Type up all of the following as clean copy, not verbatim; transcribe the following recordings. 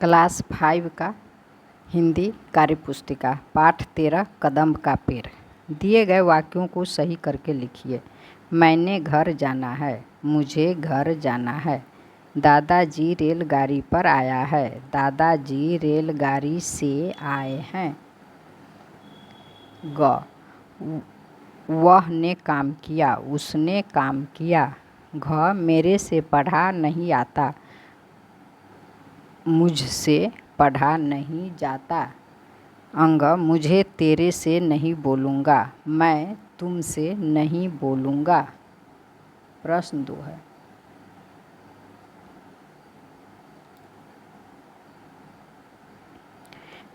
Class 5 का हिंदी कार्यपुस्तिका पाठ 13 कदम्ब का पेड़। दिए गए वाक्यों को सही करके लिखिए। मैंने घर जाना है, मुझे घर जाना है। दादाजी रेलगाड़ी पर आया है, दादाजी रेलगाड़ी से आए हैं। वह ने काम किया, उसने काम किया। मेरे से पढ़ा नहीं आता, मुझसे पढ़ा नहीं जाता। मुझे तेरे से नहीं बोलूँगा, मैं तुमसे नहीं बोलूँगा। प्रश्न 2 है।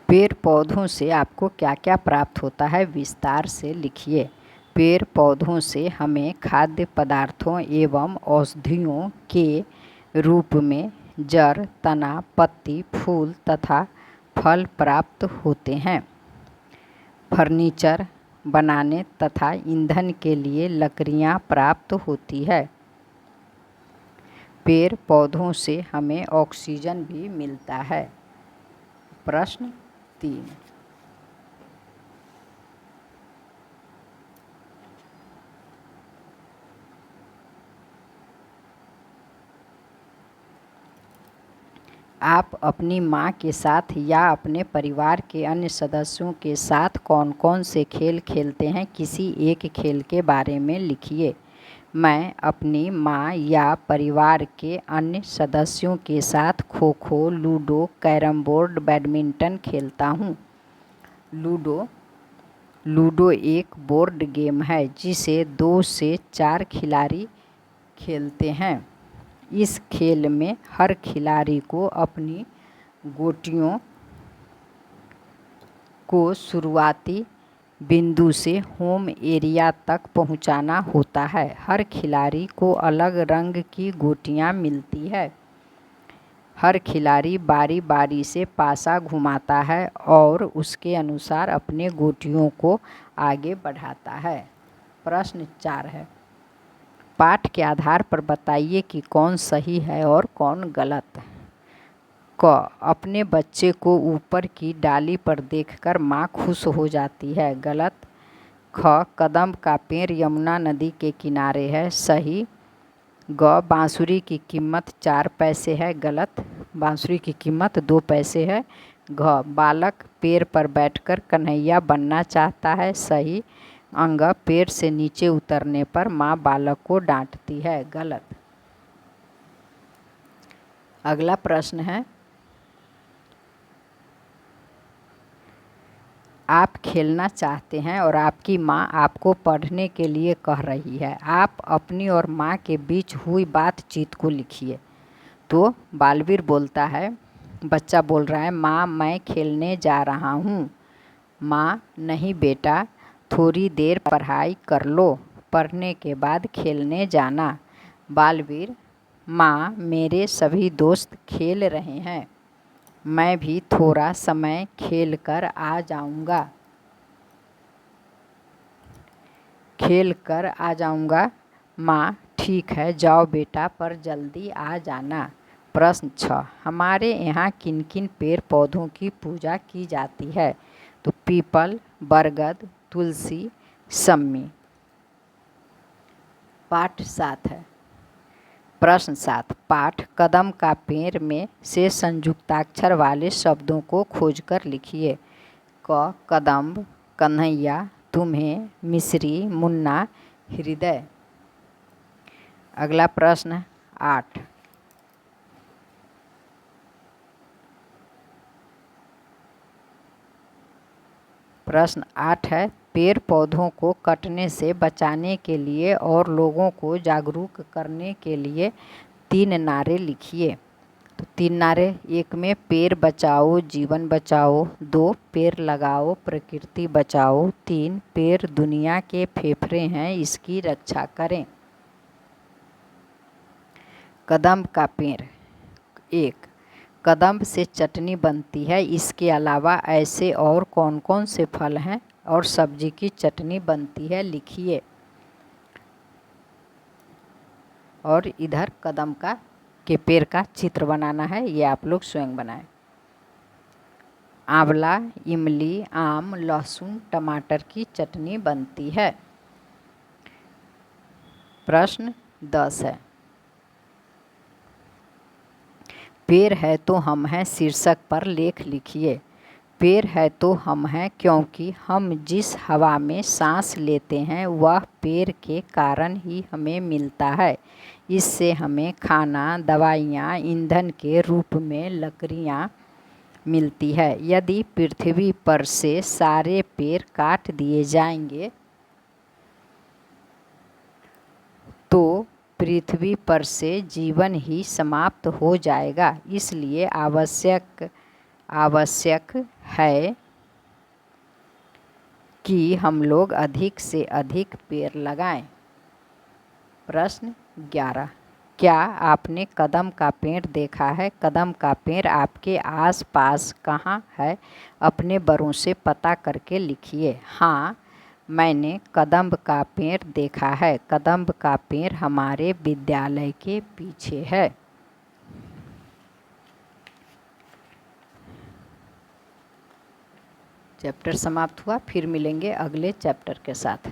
पेड़ पौधों से आपको क्या क्या प्राप्त होता है, विस्तार से लिखिए। पेड़ पौधों से हमें खाद्य पदार्थों एवं औषधियों के रूप में जड़, तना, पत्ती, फूल तथा फल प्राप्त होते हैं। फर्नीचर बनाने तथा ईंधन के लिए लकड़ियाँ प्राप्त होती है। पेड़ पौधों से हमें ऑक्सीजन भी मिलता है। प्रश्न 3। आप अपनी माँ के साथ या अपने परिवार के अन्य सदस्यों के साथ कौन कौन से खेल खेलते हैं, किसी एक खेल के बारे में लिखिए। मैं अपनी माँ या परिवार के अन्य सदस्यों के साथ kho kho, ludo, carrom board, badminton खेलता हूँ। लूडो एक बोर्ड गेम है जिसे 2 से 4 खिलाड़ी खेलते हैं। इस खेल में हर खिलाड़ी को अपनी गोटियों को शुरुआती बिंदु से होम एरिया तक पहुंचाना होता है। हर खिलाड़ी को अलग रंग की गोटियां मिलती है। हर खिलाड़ी बारी बारी से पासा घुमाता है और उसके अनुसार अपने गोटियों को आगे बढ़ाता है। प्रश्न 4 है। पाठ के आधार पर बताइए कि कौन सही है और कौन गलत। अपने बच्चे को ऊपर की डाली पर देखकर माँ खुश हो जाती है, गलत। कदम्ब का पेड़ यमुना नदी के किनारे है, सही। बांसुरी की कीमत 4 पैसे है, गलत। बांसुरी की कीमत 2 पैसे है। बालक पेड़ पर बैठकर कन्हैया बनना चाहता है, सही। पेड़ से नीचे उतरने पर माँ बालक को डांटती है, गलत। अगला प्रश्न है। आप खेलना चाहते हैं और आपकी माँ आपको पढ़ने के लिए कह रही है। आप अपनी और माँ के बीच हुई बातचीत को लिखिए। तो बालवीर बोलता है, बच्चा बोल रहा है, माँ मैं खेलने जा रहा हूँ। माँ, नहीं बेटा, थोड़ी देर पढ़ाई कर लो, पढ़ने के बाद खेलने जाना। बालवीर, माँ मेरे सभी दोस्त खेल रहे हैं, मैं भी थोड़ा समय खेल कर आ जाऊँगा। माँ, ठीक है, जाओ बेटा, पर जल्दी आ जाना। प्रश्न 6। हमारे यहाँ किन किन पेड़ पौधों की पूजा की जाती है। तो पीपल, बरगद, तुलसी, सम्मी। पाठ 7 है। प्रश्न 7। पाठ कदम का पेड़ में से संयुक्ताक्षर वाले शब्दों को खोजकर लिखिए। कदम्ब, कन्हैया, तुम्हें, मिश्री, मुन्ना, हृदय। अगला प्रश्न 8। प्रश्न 8 है। पेड़ पौधों को कटने से बचाने के लिए और लोगों को जागरूक करने के लिए 3 नारे लिखिए। तो 3 नारे। 1 में पेड़ बचाओ जीवन बचाओ, 2 पेड़ लगाओ प्रकृति बचाओ, 3 पेड़ दुनिया के फेफड़े हैं, इसकी रक्षा करें। कदम्ब का पेड़। 1। कदम्ब से चटनी बनती है, इसके अलावा ऐसे और कौन कौन से फल हैं और सब्जी की चटनी बनती है, लिखिए। और इधर कदम्ब के पेड़ का चित्र बनाना है, ये आप लोग स्वयं बनाएं। आंवला, इमली, आम, लहसुन, टमाटर की चटनी बनती है। प्रश्न 10 है। पेड़ है तो हम हैं शीर्षक पर लेख लिखिए। पेड़ है तो हम हैं क्योंकि हम जिस हवा में सांस लेते हैं वह पेड़ के कारण ही हमें मिलता है। इससे हमें खाना, दवाइयाँ, ईंधन के रूप में लकड़ियाँ मिलती है। यदि पृथ्वी पर से सारे पेड़ काट दिए जाएंगे तो पृथ्वी पर से जीवन ही समाप्त हो जाएगा। इसलिए आवश्यक है कि हम लोग अधिक से अधिक पेड़ लगाएं। प्रश्न 11। क्या आपने कदम का पेड़ देखा है? कदम का पेड़ आपके आसपास कहाँ है? अपने बड़ों से पता करके लिखिए। हाँ, मैंने कदम का पेड़ देखा है। कदम का पेड़ हमारे विद्यालय के पीछे है। चैप्टर समाप्त हुआ। फिर मिलेंगे अगले चैप्टर के साथ।